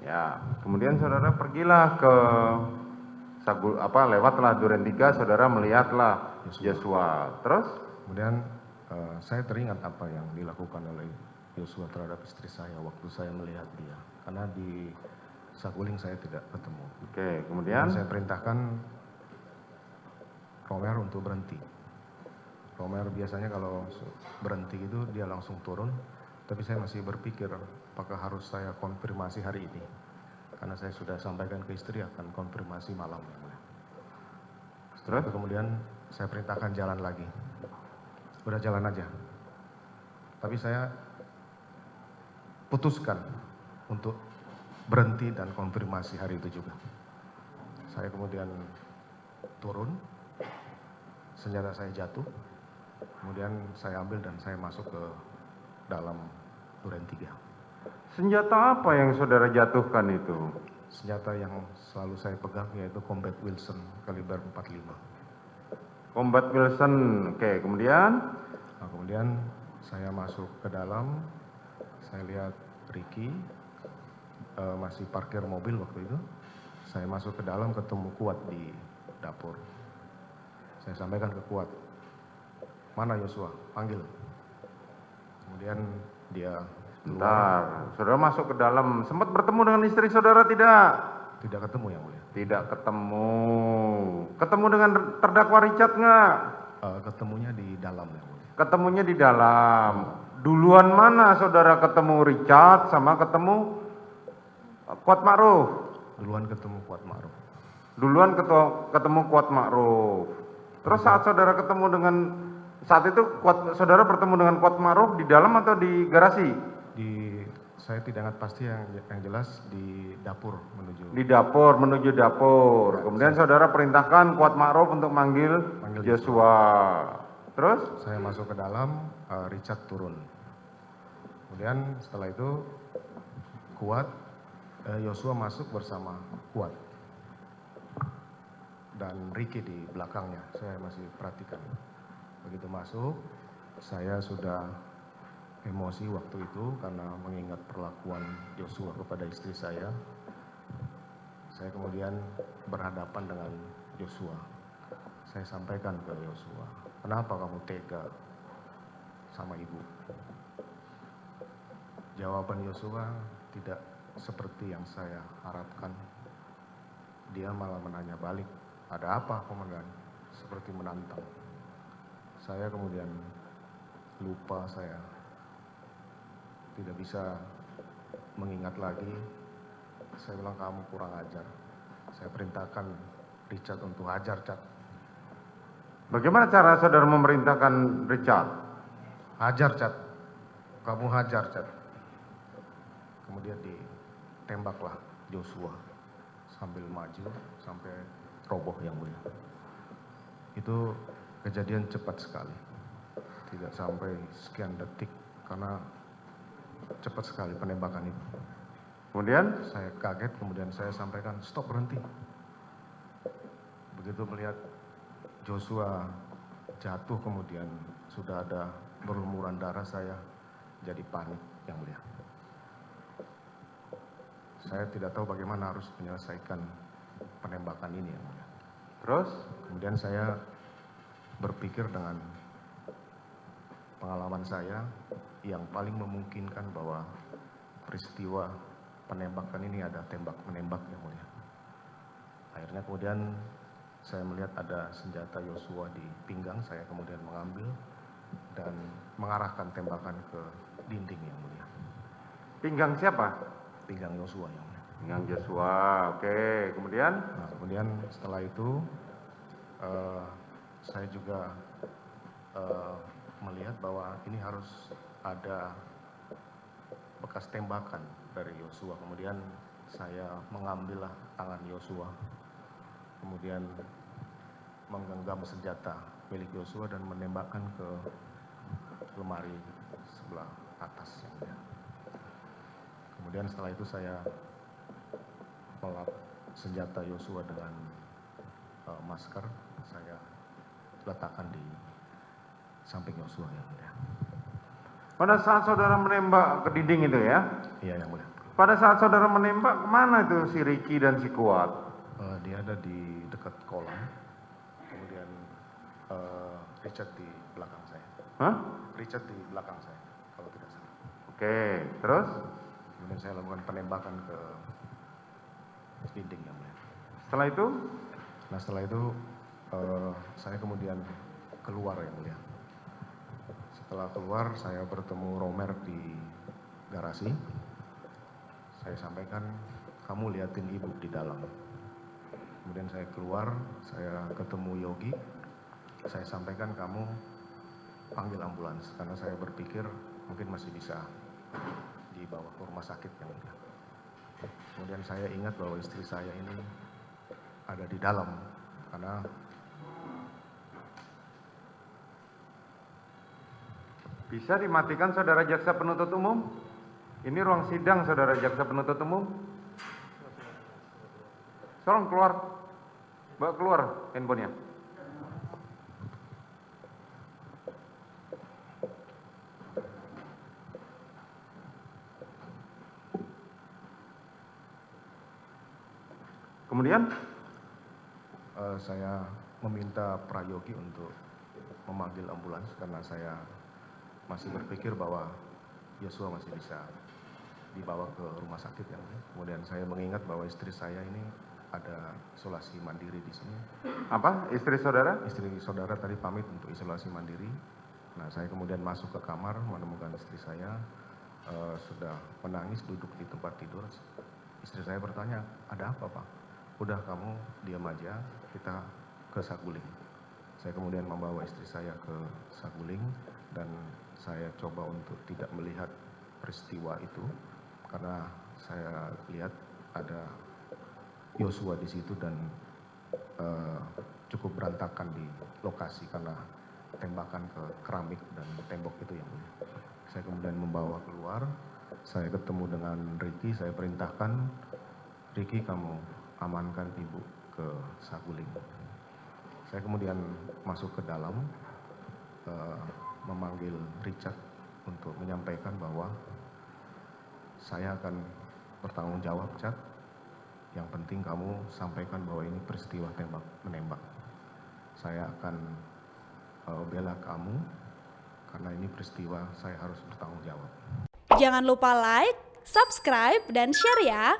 Ya, kemudian saudara pergilah ke lewatlah Duren 3, saudara melihatlah Yosua. Terus? Kemudian saya teringat apa yang dilakukan oleh Yosua terhadap istri saya waktu saya melihat dia. Karena di Saguling saya tidak ketemu. Oke, kemudian? Saya perintahkan Romer untuk berhenti. Romer biasanya kalau berhenti itu dia langsung turun. Tapi saya masih berpikir apakah harus saya konfirmasi hari ini. Karena saya sudah sampaikan ke istri akan konfirmasi malam. Setelah itu kemudian saya perintahkan jalan lagi. Udah jalan aja. Tapi saya putuskan untuk berhenti dan konfirmasi hari itu juga. Saya kemudian turun, senjata saya jatuh, kemudian saya ambil dan saya masuk ke dalam Duren 3. Senjata apa yang saudara jatuhkan itu? Senjata yang selalu saya pegang yaitu Combat Wilson kaliber 45. Combat Wilson, oke, kemudian? Nah, kemudian saya masuk ke dalam, saya lihat Ricky masih parkir mobil waktu itu. Saya masuk ke dalam ketemu Kuat di dapur. Saya sampaikan ke Kuat, mana Yosua? Panggil. Kemudian dia Bentar, saudara masuk ke dalam, sempat bertemu dengan istri saudara tidak? Tidak ketemu yang mulia. Tidak ketemu. Ketemu dengan terdakwa Richard nggak? Ketemunya di dalam yang mulia. Ketemunya di dalam. Duluan mana saudara ketemu Richard sama ketemu Kuat Ma'ruf? Duluan ketemu Kuat Ma'ruf. Duluan ketemu Kuat Ma'ruf. Terus saat saudara ketemu dengan saat itu saudara bertemu dengan Kuat Ma'ruf di dalam atau di garasi? Saya tidak ingat pasti, yang jelas di dapur menuju. Di dapur menuju dapur. Kemudian saudara perintahkan Kuat Ma'ruf untuk manggil Yosua. Terus? Saya masuk ke dalam, Richard turun. Kemudian setelah itu Yosua masuk bersama Kuat dan Ricky di belakangnya. Saya masih perhatikan. Begitu masuk, saya sudah emosi waktu itu karena mengingat perlakuan Yosua kepada istri saya. Saya kemudian berhadapan dengan Yosua. Saya sampaikan ke Yosua, kenapa kamu tega sama ibu? Jawaban Yosua tidak seperti yang saya harapkan. Dia malah menanya balik, ada apa komandan? Seperti menantang. Saya kemudian lupa, saya tidak bisa mengingat lagi. Saya bilang kamu kurang ajar. Saya perintahkan Richard untuk hajar, Chad. Bagaimana cara saudara memerintahkan Richard? Hajar, Chad. Kamu hajar, Chad. Kemudian ditembaklah Joshua sambil maju sampai roboh yang mulia. Itu kejadian cepat sekali. Tidak sampai sekian detik karena cepat sekali penembakan itu. Kemudian saya kaget, kemudian saya sampaikan stop, berhenti. Begitu melihat Joshua jatuh kemudian sudah ada berlumuran darah, saya jadi panik yang mulia. Saya tidak tahu bagaimana harus menyelesaikan penembakan ini yang mulia. Terus kemudian saya berpikir dengan pengalaman saya yang paling memungkinkan bahwa peristiwa penembakan ini ada tembak-menembak yang mulia. Akhirnya kemudian saya melihat ada senjata Yosua di pinggang, saya kemudian mengambil dan mengarahkan tembakan ke dinding yang mulia. Pinggang siapa? Pinggang Yosua yang mulia. Pinggang Joshua, oke. Kemudian? Nah, kemudian setelah itu saya juga melihat bahwa ini harus ada bekas tembakan dari Yosua. Kemudian saya mengambillah tangan Yosua, kemudian menggenggam senjata milik Yosua dan menembakkan ke lemari sebelah atas. Kemudian setelah itu saya melap senjata Yosua dengan masker, saya letakkan di samping Yosua yang mulia. Pada saat saudara menembak ke dinding itu ya? Iya yang mulia. Pada saat saudara menembak, kemana itu si Ricky dan si Kuat? Dia ada di dekat kolam, kemudian Richard di belakang saya. Hah? Richard di belakang saya, kalau tidak salah. Oke, terus? Kemudian saya lakukan penembakan ke dinding yang mulia. Setelah itu? Nah setelah itu saya kemudian keluar yang mulia. Setelah keluar saya bertemu Romer di garasi. Saya sampaikan, kamu liatin ibu di dalam. Kemudian saya keluar, saya ketemu Yogi. Saya sampaikan kamu panggil ambulans karena saya berpikir mungkin masih bisa dibawa ke rumah sakit yang mulia. Kemudian saya ingat bahwa istri saya ini ada di dalam karena Bisa dimatikan saudara jaksa penuntut umum? Ini ruang sidang saudara jaksa penuntut umum. Tolong keluar. Bawa keluar handphonenya. Kemudian? Saya meminta Prayogi untuk memanggil ambulans karena saya masih berpikir bahwa Yosua masih bisa dibawa ke rumah sakit yang mulia. Kemudian saya mengingat bahwa istri saya ini ada isolasi mandiri di sini. Apa? Istri saudara? Istri saudara tadi pamit untuk isolasi mandiri. Nah, saya kemudian masuk ke kamar menemukan istri saya sudah menangis duduk di tempat tidur. Istri saya bertanya, ada apa Pak? Udah kamu diam aja, kita ke Saguling. Saya kemudian membawa istri saya ke Saguling dan saya coba untuk tidak melihat peristiwa itu karena saya lihat ada Yosua di situ dan cukup berantakan di lokasi karena tembakan ke keramik dan tembok itu yang mulia. Saya kemudian membawa keluar, saya ketemu dengan Ricky, saya perintahkan, Ricky kamu amankan ibu ke Saguling. Saya kemudian masuk ke dalam, memanggil Richard untuk menyampaikan bahwa saya akan bertanggung jawab, Chad. Yang penting kamu sampaikan bahwa ini peristiwa tembak menembak. Saya akan bela kamu karena ini peristiwa saya harus bertanggung jawab. Jangan lupa like, subscribe, dan share ya.